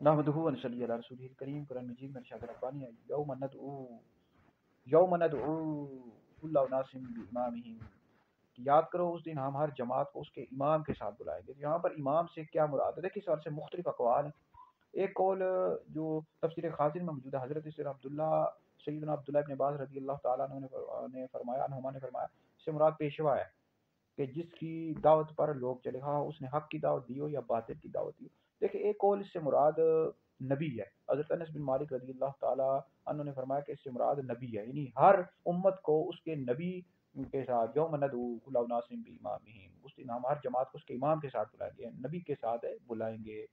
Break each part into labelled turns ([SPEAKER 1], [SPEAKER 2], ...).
[SPEAKER 1] نحمدہ و نصلی علی رسولہ الکریم۔ قرآن مجید میں ارشاد ربانی ہے یوم ندعو کل اناس بامامہم، یاد کرو اس دن ہم ہر جماعت کو اس کے امام کے ساتھ بلائیں گے۔ یہاں پر امام سے کیا مراد ہے؟ دیکھیے، اس سوال سے مختلف اقوال ہیں۔ ایک قول جو تفسیر خازن میں موجود ہے، حضرت سیدنا عبداللہ ابن عباس رضی اللہ تعالیٰ عنہ نے فرمایا اس سے مراد پیشوا ہے کہ جس کی دعوت پر لوگ چلے، ہاں اس نے حق کی دعوت دی ہو یا باطل کی دعوت دی ہو۔ دیکھیں، ایک قول اس سے مراد نبی ہے۔ حضرت انس بن مالک رضی اللہ تعالیٰ عنہ نے فرمایا کہ اس سے مراد نبی ہے، یعنی ہر امت کو اس کے نبی کے ساتھ یوم ندعو کل اناس بامامہم، اس دن ہم ہر جماعت کو اس کے امام کے ساتھ بلائیں گے، نبی کے ساتھ بلائیں گے،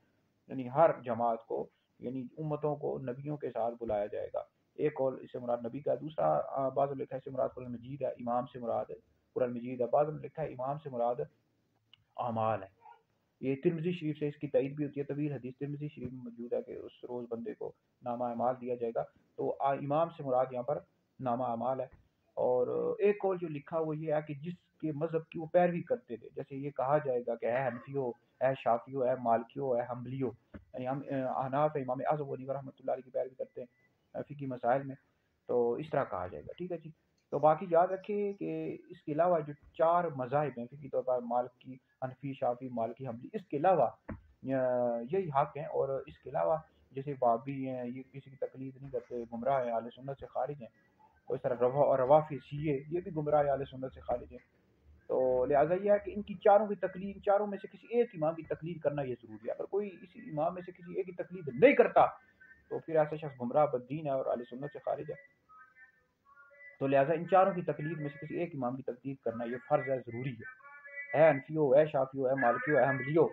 [SPEAKER 1] یعنی ہر جماعت کو، یعنی امتوں کو نبیوں کے ساتھ بلایا جائے گا۔ ایک قول اس سے مراد نبی کا، دوسرا بعض نے لکھا ہے اس سے مراد قرآن مجید ہے، امام سے مراد قرآن مجید ہے، بعض نے لکھا ہے امام سے مراد اعمال ہے۔ یہ ترمذی شریف سے اس کی تائید بھی ہوتی ہے، طویل حدیث ترمذی شریف میں موجود ہے کہ اس روز بندے کو نامہ اعمال دیا جائے گا، تو امام سے مراد یہاں پر نامہ اعمال ہے۔ اور ایک قول جو لکھا وہ یہ ہے کہ جس کے مذہب کی وہ پیروی کرتے تھے، جیسے یہ کہا جائے گا کہ اے حنفیو، اے شافیو، اے مالکیو، اے حنبلیو، یعنی ہم احناف امام اعظم ونی رحمۃ اللہ علیہ کی پیروی کرتے ہیں فقہی مسائل میں، تو اس طرح کہا جائے گا، ٹھیک ہے جی۔ تو باقی یاد رکھیں کہ اس کے علاوہ جو چار مذاہب ہیں فقہی طور پر، مالکی، حنفی، شافعی، مالکی، حنبلی، اس کے علاوہ یہی حق ہیں، اور اس کے علاوہ جیسے بابی ہیں، یہ کسی کی تقلید نہیں کرتے، گمراہ ہیں، اہل سنت سے خارج ہیں، اور اس طرح روافض، شیعہ، یہ بھی گمراہ ہیں، اہل سنت سے خارج ہیں۔ تو لہٰذا یہ ہے کہ ان کی چاروں کی تقلید، چاروں میں سے کسی ایک امام کی تقلید کرنا یہ ضروری ہے۔ اگر کوئی اسی امام میں سے کسی ایک کی تقلید نہیں کرتا تو پھر ایسا شخص گمراہ بددین ہے اور اہل سنت سے خارج ہے۔ تو لہٰذا ان چاروں کی تقلید میں سے کسی ایک امام کی تقلید کرنا یہ فرض ہے، ضروری ہے۔ اے حنفیو، اے شافیو، اے مالکیو، اے حنبلیو،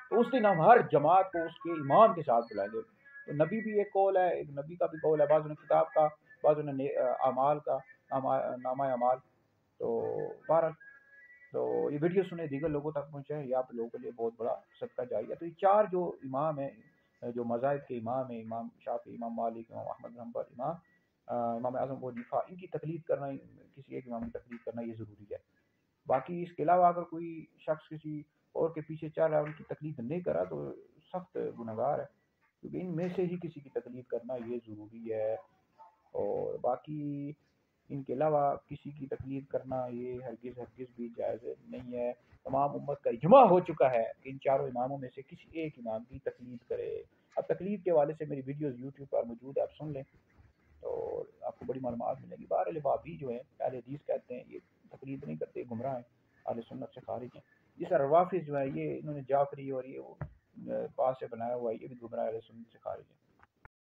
[SPEAKER 1] تو اس دن ہم ہر جماعت کو اس کے امام کے ساتھ بلائیں گے۔ تو نبی بھی ایک قول ہے، ایک نبی کا بھی قول ہے، بعض نے کتاب کا، بعض نے اعمال کا، نامہ اعمال۔ تو بہرحال تو یہ ویڈیو سنیں، دیگر لوگوں تک پہنچائیں، یہ آپ لوگوں کے لیے بہت بڑا صدقہ جاریہ ہے۔ تو یہ چار جو امام ہیں، جو مذاہب کے امام ہیں، امام شافعی، امام مالک، امام احمد بن حنبل، امام اعظم ابو حنیفہ، ان کی تقلید کرنا، کسی ایک امام کی تقلید کرنا یہ ضروری ہے۔ باقی اس کے علاوہ اگر کوئی شخص کسی اور کے پیچھے چل رہا ہے، ان کی تقلید نہیں کرا، تو سخت گنہگار ہے، کیونکہ ان میں سے ہی کسی کی تقلید کرنا یہ ضروری ہے۔ اور باقی ان کے علاوہ کسی کی تقلید کرنا یہ ہرگز بھی جائز نہیں ہے۔ تمام امت کا اجماع ہو چکا ہے کہ ان چاروں اماموں میں سے کسی ایک امام کی تقلید کرے۔ اب تقلید کے حوالے سے میری ویڈیوز یوٹیوب پر موجود ہے، آپ سن لیں تو آپ کو بڑی معلومات ملیں گی۔ بہرحال وہابی جو ہیں، اہل حدیث کہتے ہیں، یہ تقلید نہیں کرتے، گمراہ ہیں، اہل سنت سے خارج ہیں۔ جس طرح روافض جو ہے، یہ انہوں نے جعفری اور یہ پاس سے بنایا ہوا ہے، یہ بھی گمراہ اہل سنت سے خارج ہیں۔